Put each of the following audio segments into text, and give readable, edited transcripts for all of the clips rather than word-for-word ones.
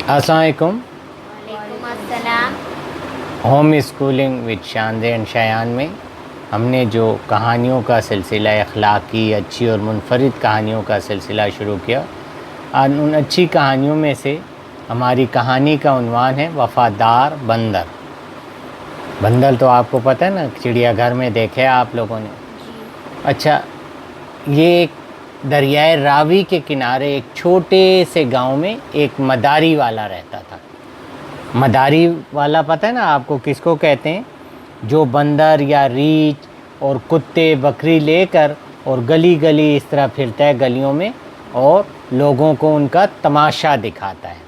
अस्सलाम वालेकुम। वालेकुम अस्सलाम। होम स्कूलिंग विद शानदे एंड शायान में हमने जो कहानियों का सिलसिला अखलाकी अच्छी और मुनफरिद कहानियों का सिलसिला शुरू किया। उन अच्छी कहानियों में से हमारी कहानी का उन्वान है वफ़ादार बंदर। बंदर तो आपको पता है ना, चिड़ियाघर में देखे आप लोगों ने। अच्छा, ये एक दरियाए रावी के किनारे एक छोटे से गांव में एक मदारी वाला रहता था। मदारी वाला पता है ना आपको किसको कहते हैं? जो बंदर या रीछ और कुत्ते बकरी लेकर और गली गली इस तरह फिरता है गलियों में और लोगों को उनका तमाशा दिखाता है।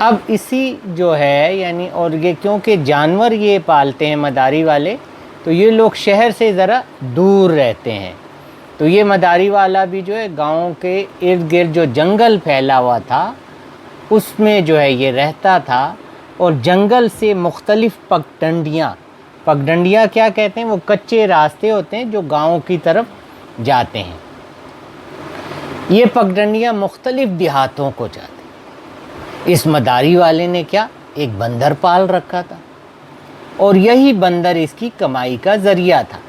अब इसी जो है यानी और ये क्योंकि जानवर ये पालते हैं मदारी वाले, तो ये लोग शहर से ज़रा दूर रहते हैं। तो ये मदारी वाला भी जो है गाँव के इर्द गिर्द जो जंगल फैला हुआ था उसमें जो है ये रहता था। और जंगल से मुख्तलिफ़ पगडंडियाँ क्या कहते हैं? वो कच्चे रास्ते होते हैं जो गाँव की तरफ जाते हैं। ये पगडंडियाँ मुख्तलिफ़ देहातों को जाती। इस मदारी वाले ने क्या एक बंदर पाल रखा था और यही बंदर इसकी कमाई का ज़रिया था।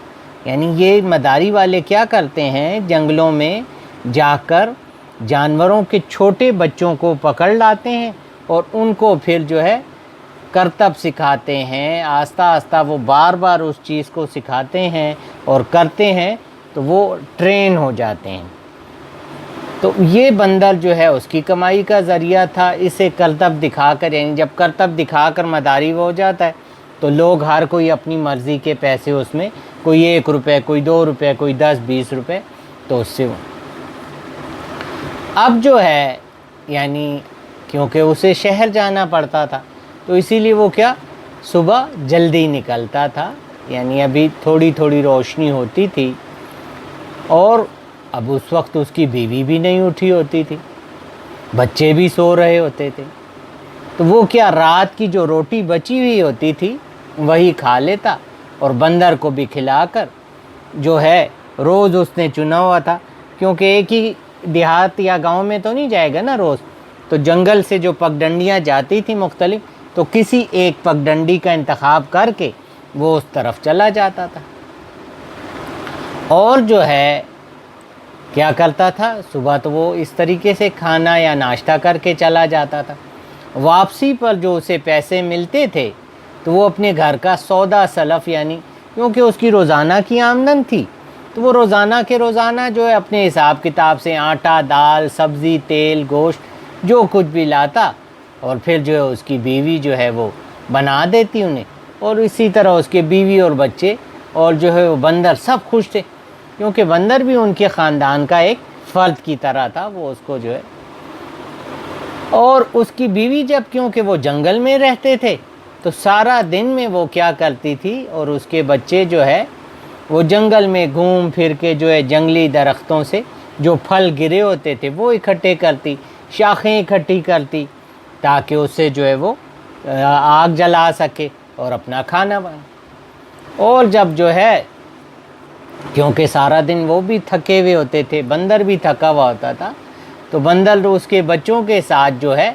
यानी ये मदारी वाले क्या करते हैं, जंगलों में जाकर जानवरों के छोटे बच्चों को पकड़ लाते हैं और उनको फिर जो है करतब सिखाते हैं। आस्ता आस्ता वो बार बार उस चीज़ को सिखाते हैं और करते हैं तो वो ट्रेन हो जाते हैं। तो ये बंदर जो है उसकी कमाई का ज़रिया था। इसे करतब दिखाकर, यानी जब करतब दिखाकर मदारी वो हो जाता है तो लोग हर कोई अपनी मर्ज़ी के पैसे उसमें, कोई 1 रुपये, कोई 2 रुपये, कोई 10-20 रुपये, तो उससे वो अब जो है यानी क्योंकि उसे शहर जाना पड़ता था तो इसीलिए वो क्या सुबह जल्दी निकलता था। यानी अभी थोड़ी थोड़ी रोशनी होती थी और अब उस वक्त उसकी बीवी भी नहीं उठी होती थी, बच्चे भी सो रहे होते थे। तो वो क्या रात की जो रोटी बची हुई होती थी वही खा लेता और बंदर को भी खिलाकर जो है रोज़ उसने चुना हुआ था, क्योंकि एक ही देहात या गांव में तो नहीं जाएगा ना रोज़। तो जंगल से जो पगडंडियाँ जाती थी मुख्तलिफ, तो किसी एक पगडंडी का इंतखाब करके वो उस तरफ चला जाता था और जो है क्या करता था, सुबह तो वो इस तरीके से खाना या नाश्ता करके चला जाता था। वापसी पर जो उसे पैसे मिलते थे तो वो अपने घर का सौदा सलफ, यानी क्योंकि उसकी रोज़ाना की आमदन थी तो वो रोज़ाना के रोज़ाना जो है अपने हिसाब किताब से आटा, दाल, सब्ज़ी, तेल, गोश्त जो कुछ भी लाता और फिर जो है उसकी बीवी जो है वो बना देती उन्हें। और इसी तरह उसके बीवी और बच्चे और जो है वो बंदर सब खुश थे, क्योंकि बंदर भी उनके ख़ानदान का एक फ़र्द की तरह था। वो उसको जो है, और उसकी बीवी जब क्योंकि वो जंगल में रहते थे तो सारा दिन में वो क्या करती थी और उसके बच्चे जो है वो जंगल में घूम फिर के जो है जंगली दरख्तों से जो फल गिरे होते थे वो इकट्ठे करती, शाखें इकट्ठी करती ताकि उससे जो है वो आग जला सके और अपना खाना बनाए। और जब जो है क्योंकि सारा दिन वो भी थके हुए होते थे, बंदर भी थका हुआ होता था, तो बंदर उसके बच्चों के साथ जो है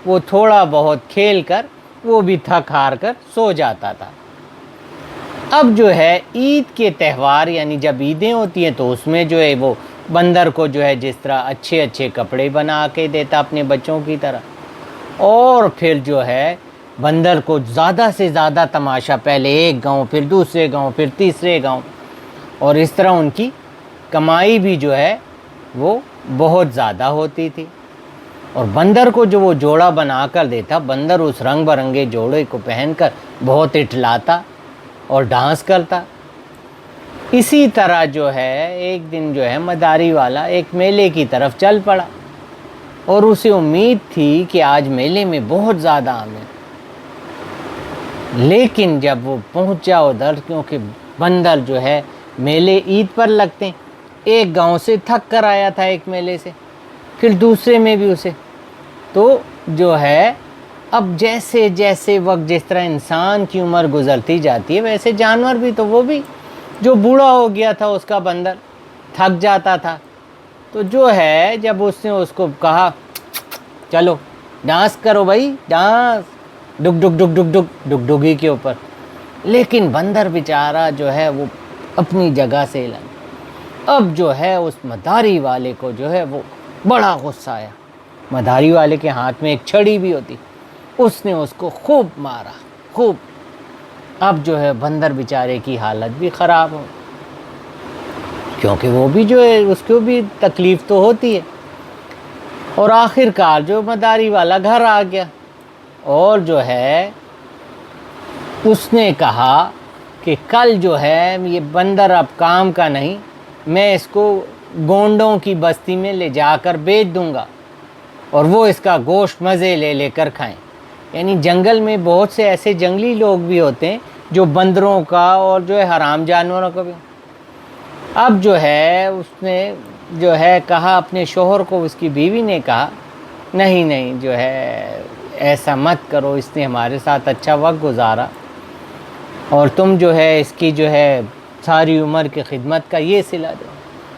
वो थोड़ा बहुत खेल कर वो भी थक हार कर सो जाता था। अब जो है ईद के त्यौहार, यानी जब ईदें होती हैं तो उसमें जो है वो बंदर को जो है जिस तरह अच्छे अच्छे कपड़े बना के देता अपने बच्चों की तरह, और फिर जो है बंदर को ज़्यादा से ज़्यादा तमाशा, पहले एक गांव, फिर दूसरे गांव, फिर तीसरे गांव, और इस तरह उनकी कमाई भी जो है वो बहुत ज़्यादा होती थी। और बंदर को जो वो जोड़ा बना कर देता, बंदर उस रंग बरंगे जोड़े को पहनकर बहुत इठलाता और डांस करता। इसी तरह जो है एक दिन जो है मदारी वाला एक मेले की तरफ चल पड़ा और उसे उम्मीद थी कि आज मेले में बहुत ज़्यादा आम है। लेकिन जब वो पहुंचा उधर, क्योंकि बंदर जो है मेले ईद पर लगते हैं, एक गांव से थक कर आया था एक मेले से, फिर दूसरे में भी उसे, तो जो है अब जैसे जैसे वक्त जिस तरह इंसान की उम्र गुजरती जाती है वैसे जानवर भी, तो वो भी जो बूढ़ा हो गया था उसका बंदर थक जाता था। तो जो है जब उसने उसको कहा चलो ڈانس کرو بھائی ڈانس، ڈگ ڈگ ڈگ ڈگ ڈگ ڈگ ڈگی کے اوپر۔ لیکن بندر بیچارہ جو ہے وہ اپنی جگہ سے ہلا۔ اب جو ہے اس مداری والے کو جو ہے وہ بڑا غصہ آیا۔ مداری والے کے ہاتھ میں ایک چھڑی بھی ہوتی، اس نے اس کو خوب مارا، خوب۔ اب جو ہے بندر بیچارے کی حالت بھی خراب ہو، کیونکہ وہ بھی جو ہے اس کو بھی تکلیف تو ہوتی ہے۔ اور آخر کار جو مداری والا گھر آ گیا، اور جو ہے اس نے کہا کہ کل جو ہے یہ بندر اب کام کا نہیں، میں اس کو گونڈوں کی بستی میں لے جا کر بیچ دوں گا، اور وہ اس کا گوشت مزے لے لے کر کھائیں۔ یعنی جنگل میں بہت سے ایسے جنگلی لوگ بھی ہوتے ہیں جو بندروں کا اور جو ہے حرام جانوروں کا بھی۔ اب جو ہے اس نے جو ہے کہا اپنے شوہر کو، اس کی بیوی نے کہا نہیں نہیں جو ہے ایسا مت کرو، اس نے ہمارے ساتھ اچھا وقت گزارا، اور تم جو ہے اس کی جو ہے ساری عمر کی خدمت کا یہ صلہ دو۔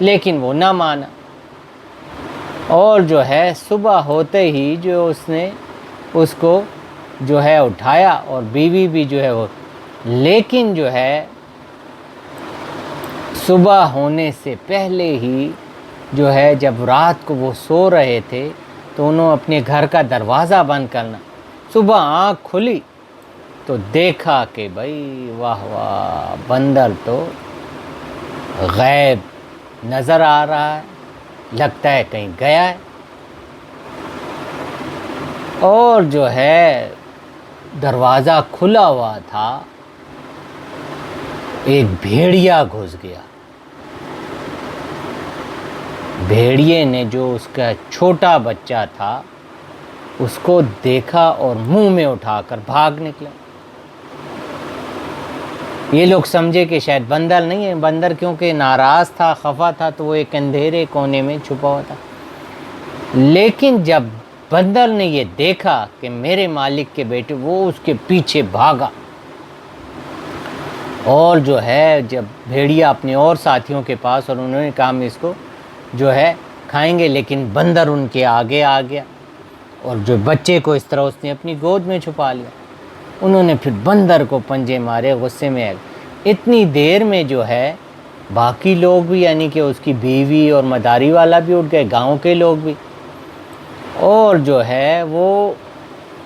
لیکن وہ نہ مانا، اور جو ہے صبح ہوتے ہی جو اس نے اس کو جو ہے اٹھایا، اور بیوی بھی جو ہے وہ، لیکن جو ہے صبح ہونے سے پہلے ہی جو ہے جب رات کو وہ سو رہے تھے تو انہوں اپنے گھر کا دروازہ بند کرنا، صبح آنکھ کھلی تو دیکھا کہ بھائی واہ واہ، بندر تو غائب نظر آ رہا ہے، لگتا ہے کہیں گیا ہے۔ اور جو ہے دروازہ کھلا ہوا تھا، ایک بھیڑیا گھس گیا۔ بھیڑیے نے جو اس کا چھوٹا بچہ تھا اس کو دیکھا اور منہ میں اٹھا کر بھاگ نکلا۔ یہ لوگ سمجھے کہ شاید بندر نہیں ہے، بندر کیونکہ ناراض تھا، خفا تھا، تو وہ ایک اندھیرے کونے میں چھپا ہوا تھا۔ لیکن جب بندر نے یہ دیکھا کہ میرے مالک کے بیٹے، وہ اس کے پیچھے بھاگا، اور جو ہے جب بھیڑیا اپنے اور ساتھیوں کے پاس، اور انہوں نے کہا ہم اس کو جو ہے کھائیں گے، لیکن بندر ان کے آگے آ گیا، اور جو بچے کو اس طرح اس نے اپنی گود میں چھپا لیا۔ انہوں نے پھر بندر کو پنجے مارے، غصے میں آئے۔ اتنی دیر میں جو ہے باقی لوگ بھی، یعنی کہ اس کی بیوی اور مداری والا بھی اٹھ گئے، گاؤں کے لوگ بھی، اور جو ہے وہ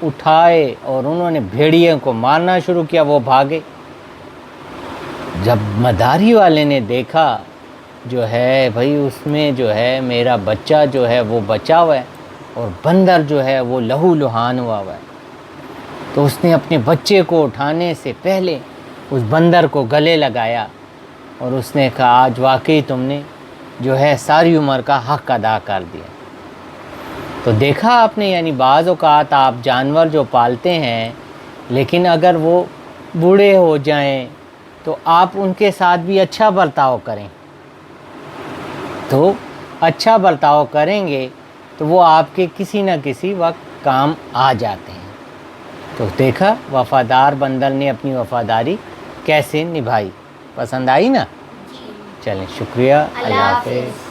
اٹھائے اور انہوں نے بھیڑیے کو مارنا شروع کیا، وہ بھاگے۔ جب مداری والے نے دیکھا جو ہے بھائی اس میں جو ہے میرا بچہ جو ہے وہ بچا ہوا ہے، اور بندر جو ہے وہ لہو لہان ہوا ہے، تو اس نے اپنے بچے کو اٹھانے سے پہلے اس بندر کو گلے لگایا، اور اس نے کہا آج واقعی تم نے جو ہے ساری عمر کا حق ادا کر دیا۔ تو دیکھا آپ نے، یعنی بعض اوقات آپ جانور جو پالتے ہیں، لیکن اگر وہ بوڑھے ہو جائیں تو آپ ان کے ساتھ بھی اچھا برتاؤ کریں، تو اچھا برتاؤ کریں گے تو وہ آپ کے کسی نہ کسی وقت کام آ جاتے ہیں۔ تو دیکھا وفادار بندر نے اپنی وفاداری کیسے نبھائی۔ پسند آئی نا؟ چلیں شکریہ، اللہ حافظ۔